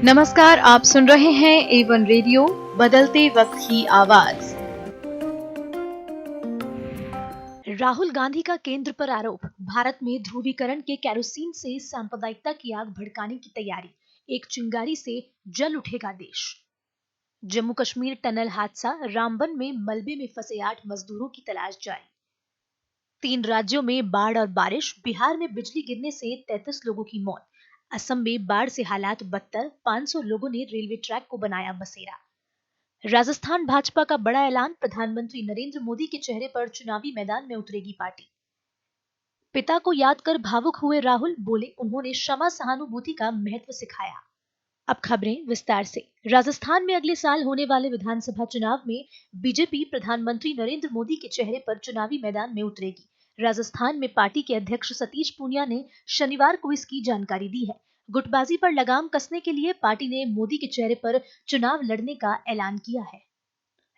नमस्कार, आप सुन रहे हैं A1 रेडियो, बदलते वक्त की आवाज। राहुल गांधी का केंद्र पर आरोप, भारत में ध्रुवीकरण के केरोसिन से सांप्रदायिकता की आग भड़काने की तैयारी, एक चिंगारी से जल उठेगा देश। जम्मू कश्मीर टनल हादसा, रामबन में मलबे में फंसे 8 मजदूरों की तलाश जारी। 3 राज्यों में बाढ़ और बारिश, बिहार में बिजली गिरने से 33 लोगों की मौत। असम में बाढ़ से हालात बदतर, 500 लोगों ने रेलवे ट्रैक को बनाया बसेरा। राजस्थान भाजपा का बड़ा ऐलान, प्रधानमंत्री नरेंद्र मोदी के चेहरे पर चुनावी मैदान में उतरेगी पार्टी। पिता को याद कर भावुक हुए राहुल, बोले उन्होंने क्षमा सहानुभूति का महत्व सिखाया। अब खबरें विस्तार से। राजस्थान में अगले साल होने वाले विधानसभा चुनाव में बीजेपी प्रधानमंत्री नरेंद्र मोदी के चेहरे पर चुनावी मैदान में उतरेगी। राजस्थान में पार्टी के अध्यक्ष सतीश पूनिया ने शनिवार को इसकी जानकारी दी है। गुटबाजी पर लगाम कसने के लिए पार्टी ने मोदी के चेहरे पर चुनाव लड़ने का ऐलान किया है।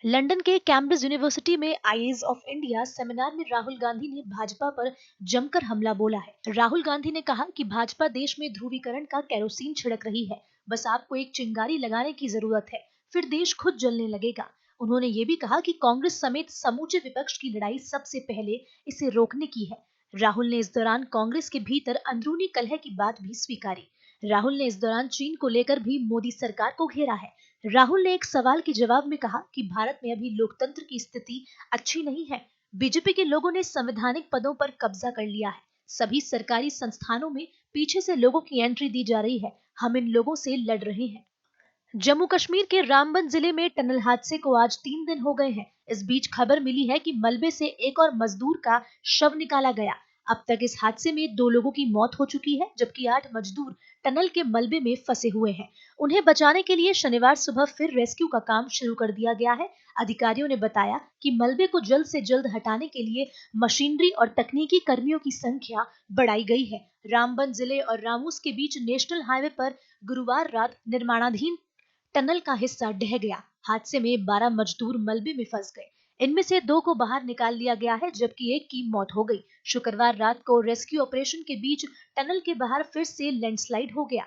लंदन के कैम्ब्रिज यूनिवर्सिटी में आईज ऑफ इंडिया सेमिनार में राहुल गांधी ने भाजपा पर जमकर हमला बोला है। राहुल गांधी ने कहा कि भाजपा देश में ध्रुवीकरण का केरोसिन छिड़क रही है, बस आपको एक चिंगारी लगाने की जरूरत है, फिर देश खुद जलने लगेगा। उन्होंने ये भी कहा कि कांग्रेस समेत समूचे विपक्ष की लड़ाई सबसे पहले इसे रोकने की है। राहुल ने इस दौरान कांग्रेस के भीतर अंदरूनी कलह की बात भी स्वीकारी। राहुल ने इस दौरान चीन को लेकर भी मोदी सरकार को घेरा है। राहुल ने एक सवाल के जवाब में कहा कि भारत में अभी लोकतंत्र की स्थिति अच्छी नहीं है। बीजेपी के लोगों ने संवैधानिक पदों पर कब्जा कर लिया है। सभी सरकारी संस्थानों में पीछे से लोगों की एंट्री दी जा रही है। हम इन लोगों से लड़ रहे हैं। जम्मू कश्मीर के रामबन जिले में टनल हादसे को आज 3 दिन हो गए हैं। इस बीच खबर मिली है कि मलबे से एक और मजदूर का शव निकाला गया। अब तक इस हादसे में 2 लोगों की मौत हो चुकी है, जबकि 8 मजदूर टनल के मलबे में फंसे हुए हैं। उन्हें बचाने के लिए शनिवार सुबह फिर रेस्क्यू का काम शुरू कर दिया गया है। अधिकारियों ने बताया कि मलबे को जल्द से जल्द हटाने के लिए मशीनरी और तकनीकी कर्मियों की संख्या बढ़ाई गई है। रामबन जिले और रामूस के बीच नेशनल हाईवे पर गुरुवार रात निर्माणाधीन टनल का हिस्सा ढह गया। हादसे में 12 मजदूर मलबे में फंस गए। इनमें से 2 को बाहर निकाल लिया गया है, जबकि एक की मौत हो गई। शुक्रवार रात को रेस्क्यू ऑपरेशन के बीच टनल के बाहर फिर से लैंडस्लाइड हो गया।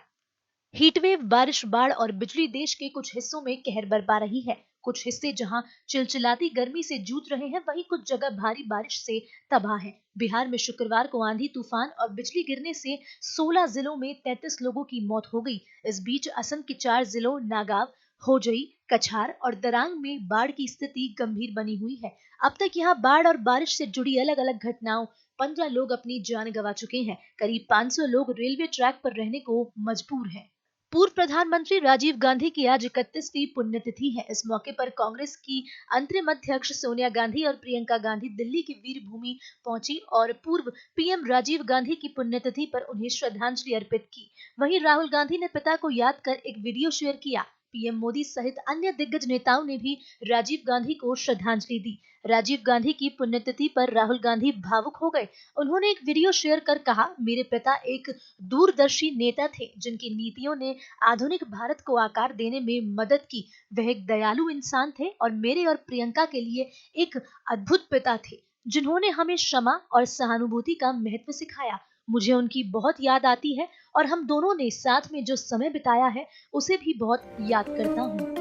हीटवेव, बारिश, बाढ़ और बिजली देश के कुछ हिस्सों में कहर बरपा रही है। कुछ हिस्से जहां चिलचिलाती गर्मी से जूझ रहे हैं, वहीं कुछ जगह भारी बारिश से तबाह है। बिहार में शुक्रवार को आंधी तूफान और बिजली गिरने से 16 जिलों में 33 लोगों की मौत हो गई। इस बीच असम के 4 जिलों नागाव, होजई, कछार और दरांग में बाढ़ की स्थिति गंभीर बनी हुई है। अब तक यहाँ बाढ़ और बारिश से जुड़ी अलग अलग घटनाओं 15 लोग अपनी जान गंवा चुके हैं। करीब 500 लोग रेलवे ट्रैक पर रहने को मजबूर हैं। पूर्व प्रधानमंत्री राजीव गांधी की आज 31वीं पुण्यतिथि है। इस मौके पर कांग्रेस की अंतरिम अध्यक्ष सोनिया गांधी और प्रियंका गांधी दिल्ली की वीर भूमि पहुंची और पूर्व पीएम राजीव गांधी की पुण्यतिथि पर उन्हें श्रद्धांजलि अर्पित की। वहीं राहुल गांधी ने पिता को याद कर एक वीडियो शेयर किया। पीएम मोदी सहित अन्य दिग्गज नेताओं ने भी राजीव गांधी को श्रद्धांजलि दी। राजीव गांधी की पुण्यतिथि पर राहुल गांधी भावुक हो गए। उन्होंने एक वीडियो शेयर कर कहा, मेरे पिता एक दूरदर्शी नेता थे जिनकी नीतियों ने आधुनिक भारत को आकार देने में मदद की। वह एक दयालु इंसान थे और मेरे और प्रियंका के लिए एक अद्भुत पिता थे, जिन्होंने हमें क्षमा और सहानुभूति का महत्व सिखाया। मुझे उनकी बहुत याद आती है और हम दोनों ने साथ में जो समय बिताया है उसे भी बहुत याद करता हूँ।